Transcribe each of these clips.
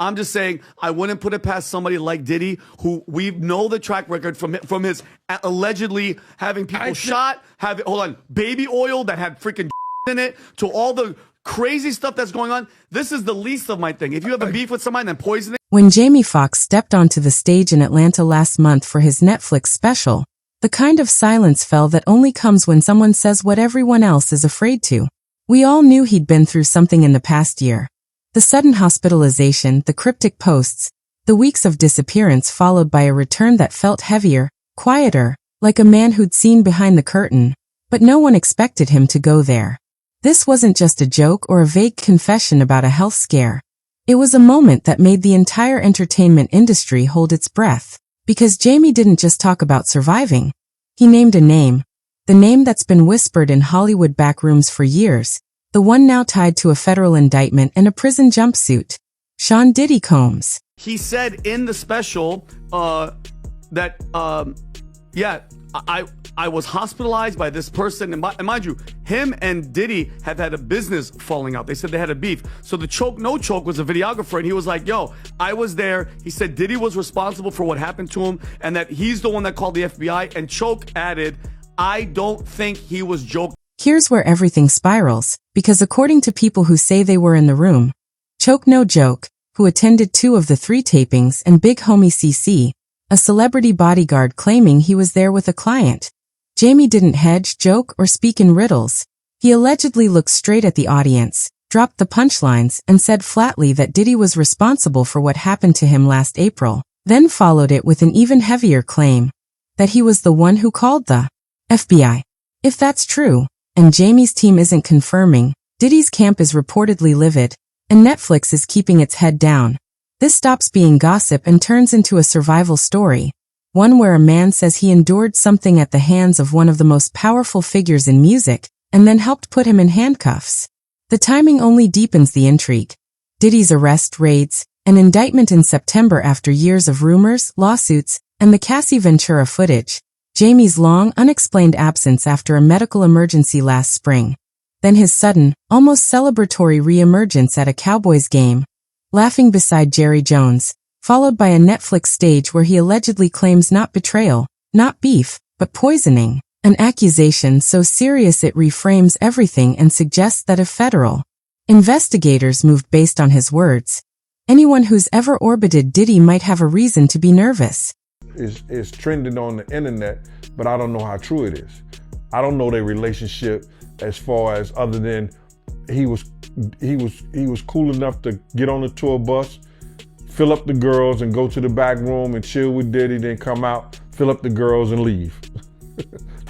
I'm just saying I wouldn't put it past somebody like Diddy, who we know the track record from his allegedly having people shot, baby oil that had freaking in it, to all the crazy stuff that's going on. This is the least of my thing. If you have a beef with somebody, then poisoning. When Jamie Foxx stepped onto the stage in Atlanta last month for his Netflix special, the kind of silence fell that only comes when someone says what everyone else is afraid to. We all knew he'd been through something in the past year. The sudden hospitalization, the cryptic posts, the weeks of disappearance followed by a return that felt heavier, quieter, like a man who'd seen behind the curtain, but no one expected him to go there. This wasn't just a joke or a vague confession about a health scare. It was a moment that made the entire entertainment industry hold its breath, because Jamie didn't just talk about surviving. He named a name, the name that's been whispered in Hollywood backrooms for years, the one now tied to a federal indictment and a prison jumpsuit. Sean Diddy Combs. He said in the special that I was hospitalized by this person, and mind you, him and Diddy have had a business falling out. They said they had a beef. So the choke, no choke was a videographer, and he was like, yo, I was there. He said Diddy was responsible for what happened to him, and that he's the one that called the FBI, and Choke added, I don't think he was joking. Here's where everything spirals, because according to people who say they were in the room, Choke No Joke, who attended 2 of the 3 tapings, and Big Homie CC, a celebrity bodyguard claiming he was there with a client. Jamie didn't hedge, joke, or speak in riddles. He allegedly looked straight at the audience, dropped the punchlines, and said flatly that Diddy was responsible for what happened to him last April, then followed it with an even heavier claim, that he was the one who called the FBI. If that's true, and Jamie's team isn't confirming, Diddy's camp is reportedly livid, and Netflix is keeping its head down. This stops being gossip and turns into a survival story, one where a man says he endured something at the hands of one of the most powerful figures in music, and then helped put him in handcuffs. The timing only deepens the intrigue. Diddy's arrest, raids, an indictment in September after years of rumors, lawsuits, and the Cassie Ventura footage. Jamie's long, unexplained absence after a medical emergency last spring. Then his sudden, almost celebratory re-emergence at a Cowboys game, laughing beside Jerry Jones, followed by a Netflix stage where he allegedly claims not betrayal, not beef, but poisoning. An accusation so serious it reframes everything and suggests that if federal investigators moved based on his words, anyone who's ever orbited Diddy might have a reason to be nervous. It's trending on the internet, but I don't know how true it is. I don't know their relationship as far as other than he was cool enough to get on the tour bus, fill up the girls and go to the back room and chill with Diddy, then come out, fill up the girls and leave.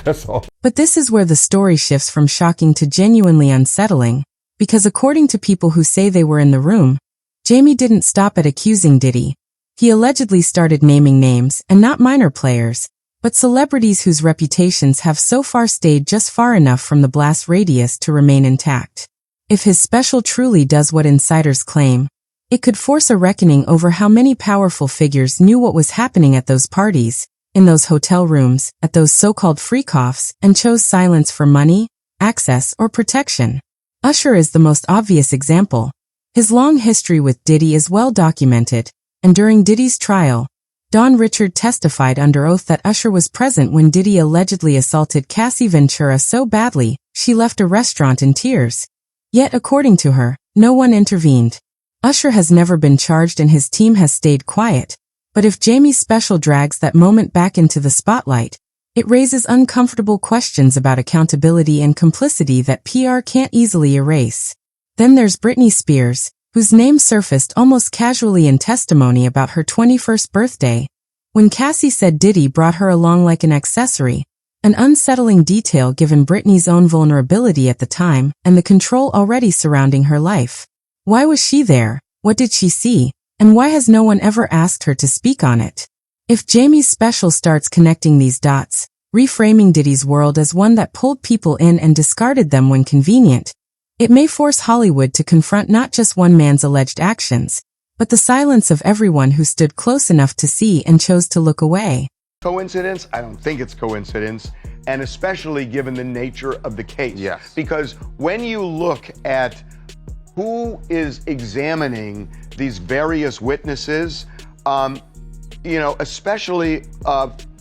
That's all. But this is where the story shifts from shocking to genuinely unsettling, because according to people who say they were in the room, Jamie didn't stop at accusing Diddy. He allegedly started naming names, and not minor players, but celebrities whose reputations have so far stayed just far enough from the blast radius to remain intact. If his special truly does what insiders claim, it could force a reckoning over how many powerful figures knew what was happening at those parties, in those hotel rooms, at those so-called freak-offs, and chose silence for money, access, or protection. Usher is the most obvious example. His long history with Diddy is well documented, and during Diddy's trial, Don Richard testified under oath that Usher was present when Diddy allegedly assaulted Cassie Ventura so badly, she left a restaurant in tears. Yet according to her, no one intervened. Usher has never been charged and his team has stayed quiet. But if Jamie's special drags that moment back into the spotlight, it raises uncomfortable questions about accountability and complicity that PR can't easily erase. Then there's Britney Spears, whose name surfaced almost casually in testimony about her 21st birthday, when Cassie said Diddy brought her along like an accessory, an unsettling detail given Britney's own vulnerability at the time and the control already surrounding her life. Why was she there? What did she see? And why has no one ever asked her to speak on it? If Jamie's special starts connecting these dots, reframing Diddy's world as one that pulled people in and discarded them when convenient, it may force Hollywood to confront not just one man's alleged actions, but the silence of everyone who stood close enough to see and chose to look away. Coincidence? I don't think it's coincidence, and especially given the nature of the case. Yes. Because when you look at who is examining these various witnesses, especially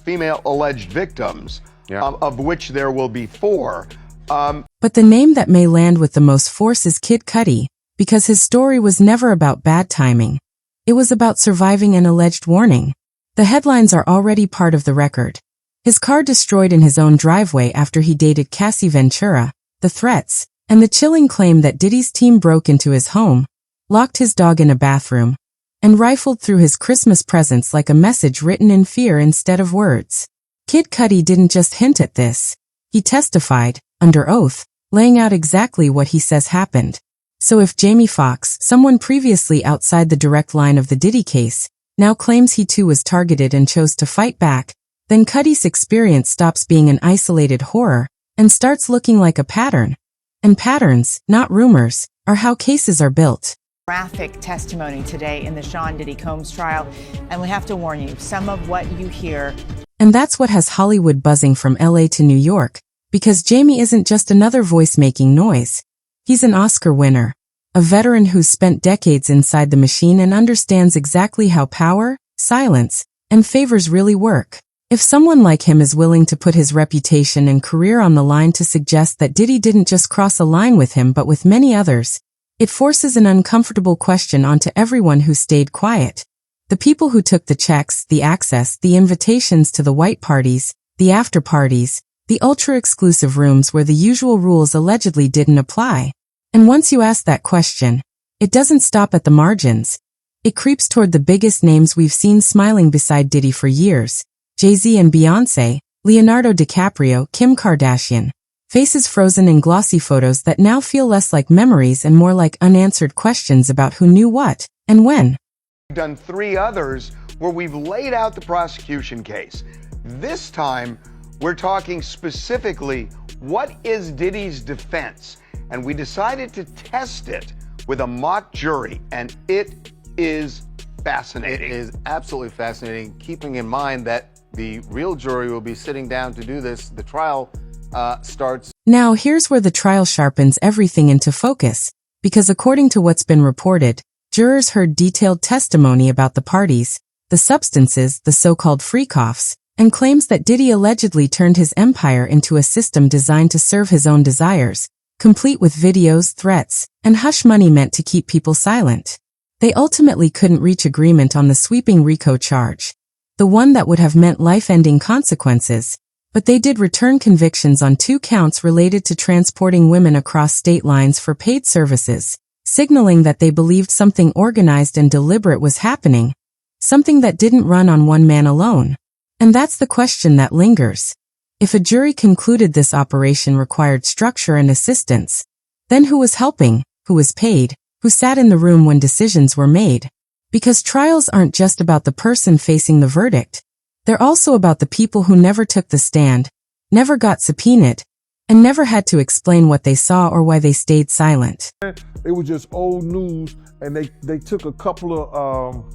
female alleged victims, of which there will be 4. But the name that may land with the most force is Kid Cudi, because his story was never about bad timing. It was about surviving an alleged warning. The headlines are already part of the record. His car destroyed in his own driveway after he dated Cassie Ventura, the threats, and the chilling claim that Diddy's team broke into his home, locked his dog in a bathroom, and rifled through his Christmas presents like a message written in fear instead of words. Kid Cudi didn't just hint at this. He testified, under oath, laying out exactly what he says happened. So if Jamie Foxx, someone previously outside the direct line of the Diddy case, now claims he too was targeted and chose to fight back, then Cudi's experience stops being an isolated horror and starts looking like a pattern. And patterns, not rumors, are how cases are built. Graphic testimony today in the Sean Diddy Combs trial, and we have to warn you, some of what you hear. And that's what has Hollywood buzzing from LA to New York, because Jamie isn't just another voice making noise. He's an Oscar winner, a veteran who's spent decades inside the machine and understands exactly how power, silence, and favors really work. If someone like him is willing to put his reputation and career on the line to suggest that Diddy didn't just cross a line with him but with many others, it forces an uncomfortable question onto everyone who stayed quiet. The people who took the checks, the access, the invitations to the white parties, the after parties, the ultra-exclusive rooms where the usual rules allegedly didn't apply. And once you ask that question, it doesn't stop at the margins. It creeps toward the biggest names we've seen smiling beside Diddy for years. Jay-Z and Beyoncé, Leonardo DiCaprio, Kim Kardashian. Faces frozen in glossy photos that now feel less like memories and more like unanswered questions about who knew what and when. We've done 3 others where we've laid out the prosecution case. This time, we're talking specifically, what is Diddy's defense? And we decided to test it with a mock jury, and it is fascinating. It is absolutely fascinating, keeping in mind that the real jury will be sitting down to do this. The trial starts. Now here's where the trial sharpens everything into focus, because according to what's been reported, jurors heard detailed testimony about the parties, the substances, the so-called freak-offs, and claims that Diddy allegedly turned his empire into a system designed to serve his own desires, complete with videos, threats, and hush money meant to keep people silent. They ultimately couldn't reach agreement on the sweeping RICO charge, the one that would have meant life-ending consequences, but they did return convictions on 2 counts related to transporting women across state lines for paid services, signaling that they believed something organized and deliberate was happening, something that didn't run on one man alone. And that's the question that lingers. If a jury concluded this operation required structure and assistance, then who was helping, who was paid, who sat in the room when decisions were made? Because trials aren't just about the person facing the verdict. They're also about the people who never took the stand, never got subpoenaed, and never had to explain what they saw or why they stayed silent. It was just old news, and they took a couple of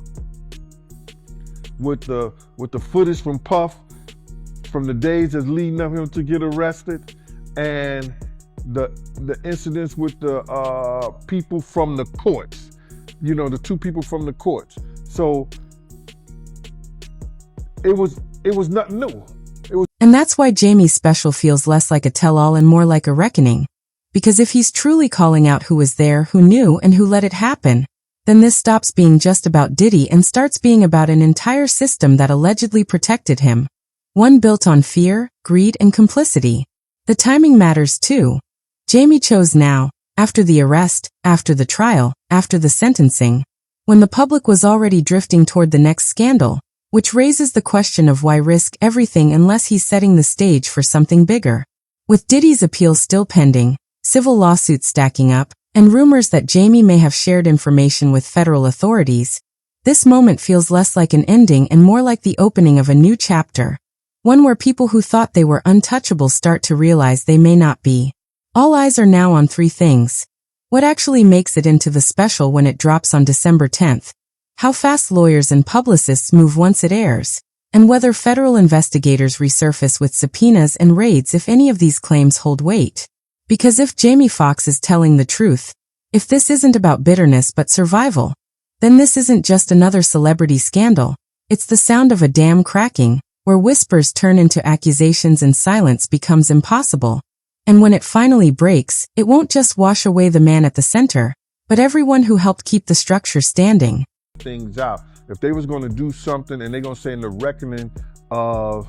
with the footage from Puff from the days that's leading up him to get arrested, and the incidents with the people from the courts, the 2 people from the courts. So it was nothing new. And that's why Jamie's special feels less like a tell-all and more like a reckoning. Because if he's truly calling out who was there, who knew, and who let it happen, then this stops being just about Diddy and starts being about an entire system that allegedly protected him. One built on fear, greed, and complicity. The timing matters too. Jamie chose now, after the arrest, after the trial, after the sentencing, when the public was already drifting toward the next scandal, which raises the question of why risk everything unless he's setting the stage for something bigger. With Diddy's appeal still pending, civil lawsuits stacking up, and rumors that Jamie may have shared information with federal authorities, this moment feels less like an ending and more like the opening of a new chapter. One where people who thought they were untouchable start to realize they may not be. All eyes are now on 3 things. What actually makes it into the special when it drops on December 10th? How fast lawyers and publicists move once it airs? And whether federal investigators resurface with subpoenas and raids if any of these claims hold weight. Because if Jamie Foxx is telling the truth, If this isn't about bitterness but survival, then this isn't just another celebrity scandal. It's the sound of a dam cracking, where whispers turn into accusations and silence becomes impossible. And when it finally breaks, it won't just wash away the man at the center, but everyone who helped keep the structure standing. Things out. If they was going to do something and they're going to say in the reckoning of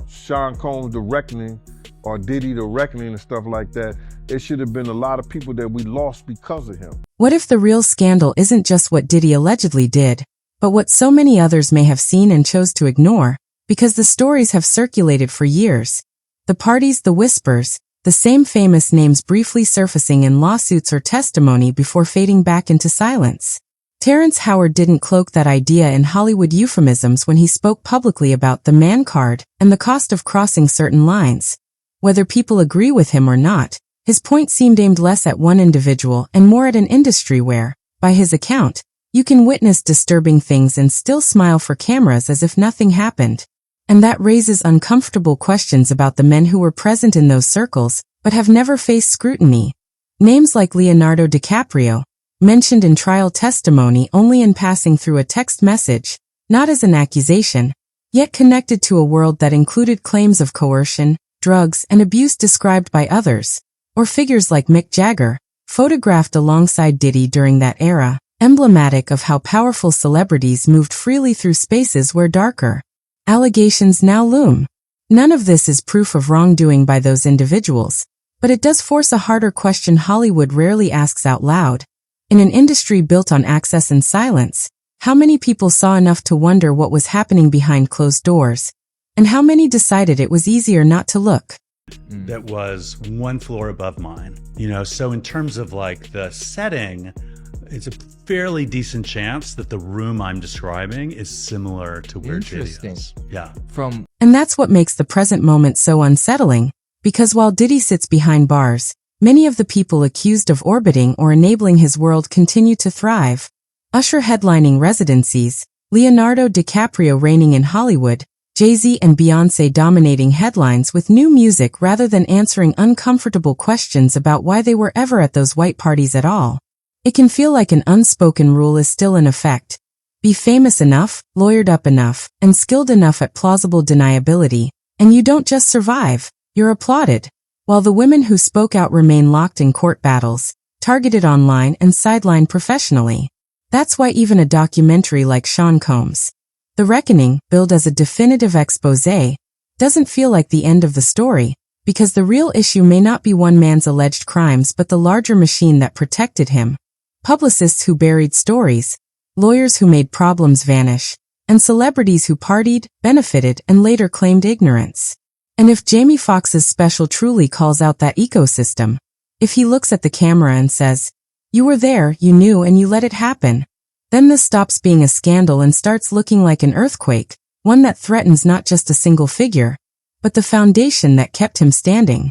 Sean Combs, the reckoning, or Diddy, the reckoning and stuff like that, it should have been a lot of people that we lost because of him. What if the real scandal isn't just what Diddy allegedly did, but what so many others may have seen and chose to ignore, because the stories have circulated for years? The parties, the whispers, the same famous names briefly surfacing in lawsuits or testimony before fading back into silence. Terrence Howard didn't cloak that idea in Hollywood euphemisms when he spoke publicly about the man card and the cost of crossing certain lines. Whether people agree with him or not, his point seemed aimed less at one individual and more at an industry where, by his account, you can witness disturbing things and still smile for cameras as if nothing happened. And that raises uncomfortable questions about the men who were present in those circles, but have never faced scrutiny. Names like Leonardo DiCaprio, mentioned in trial testimony only in passing through a text message, not as an accusation, yet connected to a world that included claims of coercion, drugs, and abuse described by others. Or figures like Mick Jagger, photographed alongside Diddy during that era, emblematic of how powerful celebrities moved freely through spaces where darker allegations now loom. None of this is proof of wrongdoing by those individuals, but it does force a harder question Hollywood rarely asks out loud. In an industry built on access and silence, how many people saw enough to wonder what was happening behind closed doors? And how many decided it was easier not to look? That was one floor above mine. So in terms of like the setting, it's a fairly decent chance that the room I'm describing is similar to where Diddy is. Yeah. And that's what makes the present moment so unsettling, because while Diddy sits behind bars, many of the people accused of orbiting or enabling his world continue to thrive. Usher headlining residencies, Leonardo DiCaprio reigning in Hollywood, Jay-Z and Beyoncé dominating headlines with new music rather than answering uncomfortable questions about why they were ever at those white parties at all. It can feel like an unspoken rule is still in effect. Be famous enough, lawyered up enough, and skilled enough at plausible deniability, and you don't just survive, you're applauded. While the women who spoke out remain locked in court battles, targeted online and sidelined professionally. That's why even a documentary like Sean Combs' The Reckoning, billed as a definitive exposé, doesn't feel like the end of the story, because the real issue may not be one man's alleged crimes but the larger machine that protected him. Publicists who buried stories, lawyers who made problems vanish, and celebrities who partied, benefited, and later claimed ignorance. And if Jamie Foxx's special truly calls out that ecosystem, if he looks at the camera and says, "You were there, you knew, and you let it happen," then this stops being a scandal and starts looking like an earthquake, one that threatens not just a single figure, but the foundation that kept him standing.